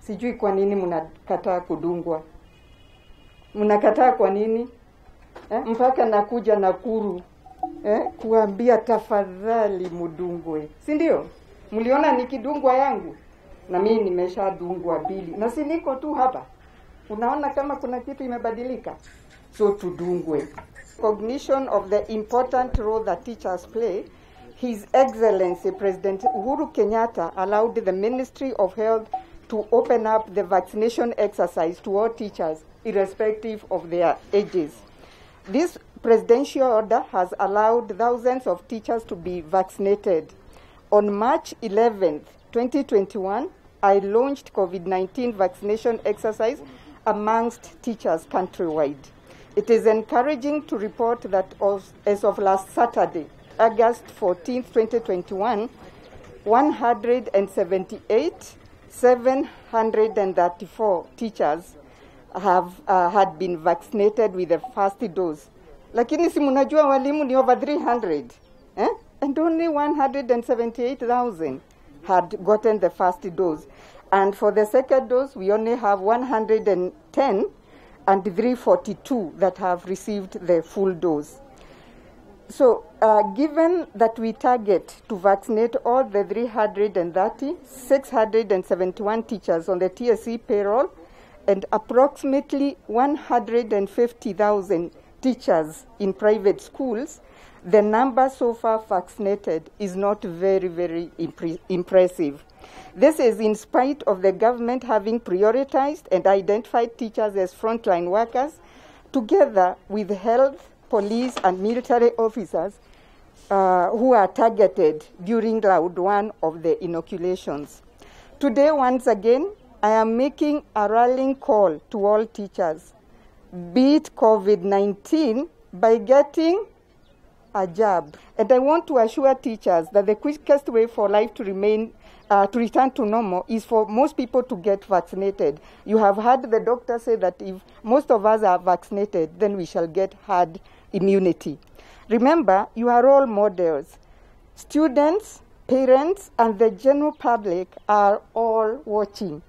Sijui kwa nini mnakataa kudungwa. Mnakataa kwa nini? Mpaka nakuja Nakuru kuambia tafadhali mudungwe. Si ndio? Mliona nikidungwa yangu? Na mimi nimeshadungwa mbili. Na si niko tu hapa. Unaona kama kuna kitu imebadilika? So tudungwe. Recognition of the important role that teachers play, His Excellency President Uhuru Kenyatta allowed the Ministry of Health to open up the vaccination exercise to all teachers, irrespective of their ages. This presidential order has allowed thousands of teachers to be vaccinated. On March 11th, 2021, I launched COVID-19 vaccination exercise amongst teachers countrywide. It is encouraging to report that as of last Saturday, August 14th, 2021, 178,734 teachers have had been vaccinated with the first dose. Lakini si mnajua walimu ni over 300, and only 178,000 had gotten the first dose. And for the second dose, we only have 110 and 342 that have received the full dose. So, given that we target to vaccinate all the 671 teachers on the TSC payroll and approximately 150,000 teachers in private schools, the number so far vaccinated is not very, very impressive. This is in spite of the government having prioritized and identified teachers as frontline workers, together with health, police, and military officers who are targeted during round one of the inoculations. Today, once again, I am making a rallying call to all teachers. Beat COVID-19 by getting a jab. And I want to assure teachers that the quickest way for life to return to normal is for most people to get vaccinated. You have heard the doctor say that if most of us are vaccinated, then we shall get herd immunity. Remember, you are all models. Students, parents, and the general public are all watching.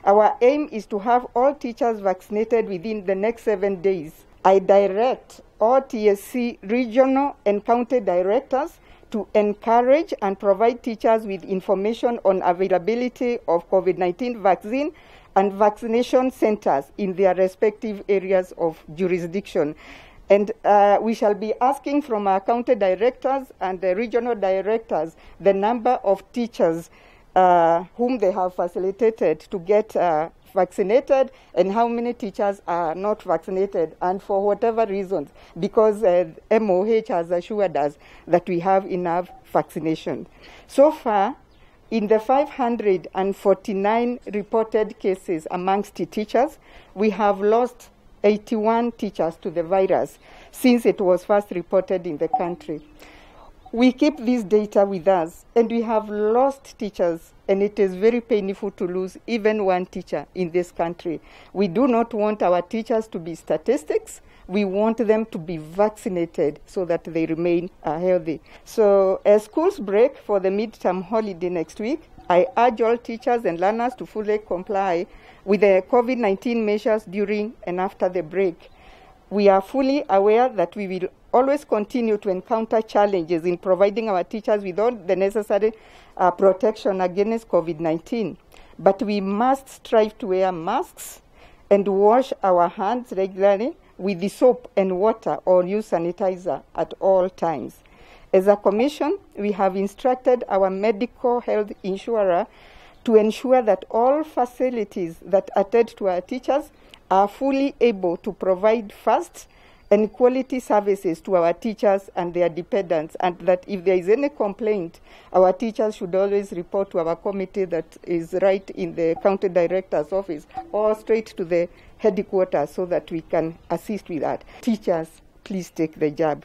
Our aim is to have all teachers vaccinated within the next 7 days. I direct all TSC regional and county directors to encourage and provide teachers with information on availability of COVID-19 vaccine and vaccination centers in their respective areas of jurisdiction. And we shall be asking from our county directors and the regional directors the number of teachers whom they have facilitated to get vaccinated and how many teachers are not vaccinated and for whatever reasons, because MOH has assured us that we have enough vaccination. So far, in the 549 reported cases amongst the teachers, we have lost 81 teachers to the virus since it was first reported in the country. We keep this data with us, and we have lost teachers, and it is very painful to lose even one teacher in this country. We do not want our teachers to be statistics. We want them to be vaccinated so that they remain healthy. So as schools break for the midterm holiday next week, I urge all teachers and learners to fully comply with the COVID-19 measures during and after the break. We are fully aware that we will always continue to encounter challenges in providing our teachers with all the necessary protection against COVID-19. But we must strive to wear masks and wash our hands regularly with the soap and water or use sanitizer at all times. As a commission, we have instructed our medical health insurer to ensure that all facilities that attend to our teachers are fully able to provide fast and quality services to our teachers and their dependents, and that if there is any complaint, our teachers should always report to our committee that is right in the county director's office or straight to the headquarters so that we can assist with that. Teachers, please take the jab.